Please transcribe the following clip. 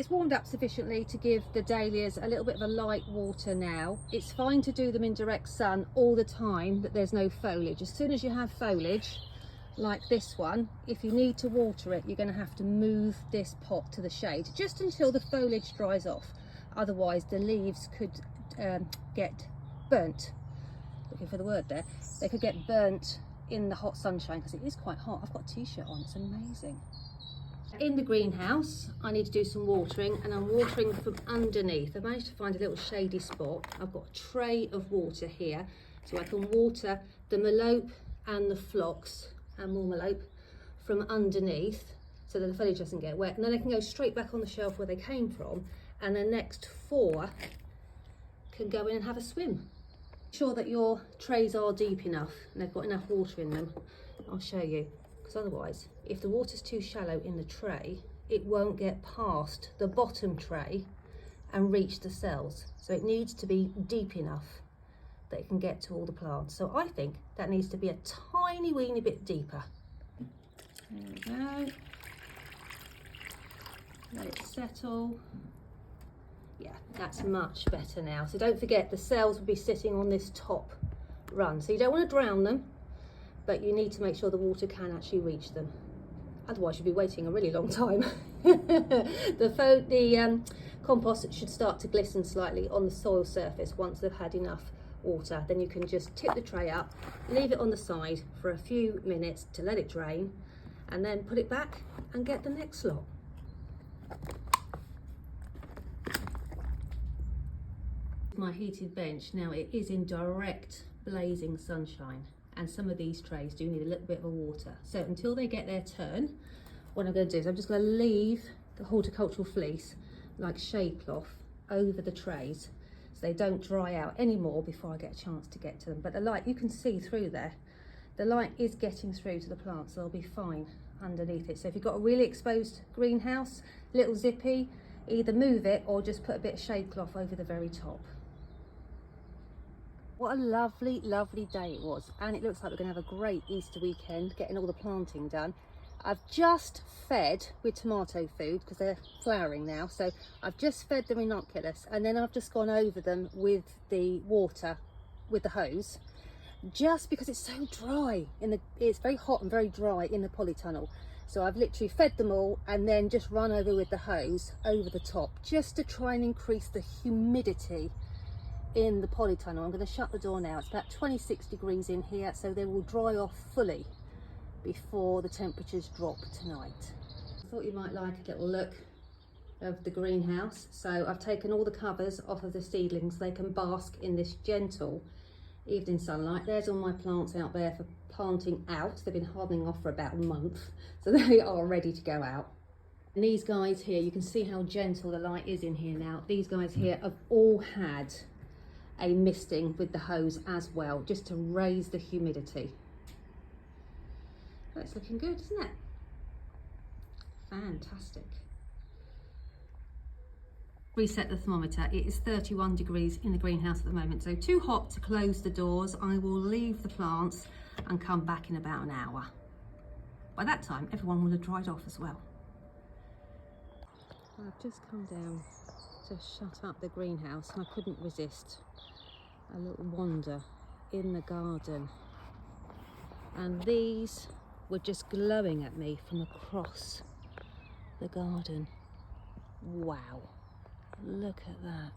It's warmed up sufficiently to give the dahlias a little bit of a light water now. It's fine to do them in direct sun all the time that there's no foliage. As soon as you have foliage, like this one, if you need to water it, you're going to have to move this pot to the shade just until the foliage dries off. Otherwise the leaves could get burnt. Looking for the word there. They could get burnt in the hot sunshine because it is quite hot. I've got a t-shirt on, it's amazing. In the greenhouse, I need to do some watering, and I'm watering from underneath. I've managed to find a little shady spot. I've got a tray of water here, so I can water the melope and the phlox and more melope from underneath so that the foliage doesn't get wet. And then they can go straight back on the shelf where they came from, and the next 4 can go in and have a swim. Make sure that your trays are deep enough and they've got enough water in them. I'll show you. Because otherwise, if the water's too shallow in the tray, it won't get past the bottom tray and reach the cells. So it needs to be deep enough that it can get to all the plants. So I think that needs to be a tiny weeny bit deeper. There we go. Let it settle. Yeah, that's much better now. So don't forget, the cells will be sitting on this top run. So you don't want to drown them, but you need to make sure the water can actually reach them. Otherwise you'll be waiting a really long time. The compost should start to glisten slightly on the soil surface once they've had enough water. Then you can just tip the tray up, leave it on the side for a few minutes to let it drain, and then put it back and get the next lot. My heated bench now, it is in direct blazing sunshine, and some of these trays do need a little bit of water. So until they get their turn, what I'm going to do is I'm just going to leave the horticultural fleece like shade cloth over the trays so they don't dry out anymore before I get a chance to get to them. But the light, you can see through there, the light is getting through to the plants, so they'll be fine underneath it. So if you've got a really exposed greenhouse, little zippy, either move it or just put a bit of shade cloth over the very top. What a lovely, lovely day it was, and it looks like we're going to have a great Easter weekend getting all the planting done. I've just fed with tomato food because they're flowering now, so I've just fed the ranunculus, and then I've just gone over them with the water with the hose, just because it's so dry it's very hot and very dry in the polytunnel. So I've literally fed them all and then just run over with the hose over the top just to try and increase the humidity in the polytunnel. I'm going to shut the door now. It's about 26 degrees in here, so they will dry off fully before the temperatures drop tonight. I thought you might like a little look of the greenhouse. So I've taken all the covers off of the seedlings. They can bask in this gentle evening sunlight. There's all my plants out there for planting out. They've been hardening off for about a month, so they are ready to go out. And these guys here, you can see how gentle the light is in here now. These guys here have all had a misting with the hose as well, just to raise the humidity. That's looking good, isn't it? Fantastic. Reset the thermometer. It is 31 degrees in the greenhouse at the moment, so too hot to close the doors. I will leave the plants and come back in about an hour. By that time, everyone will have dried off as well. I've just come down to shut up the greenhouse and I couldn't resist a little wander in the garden, and these were just glowing at me from across the garden. Wow, look at that.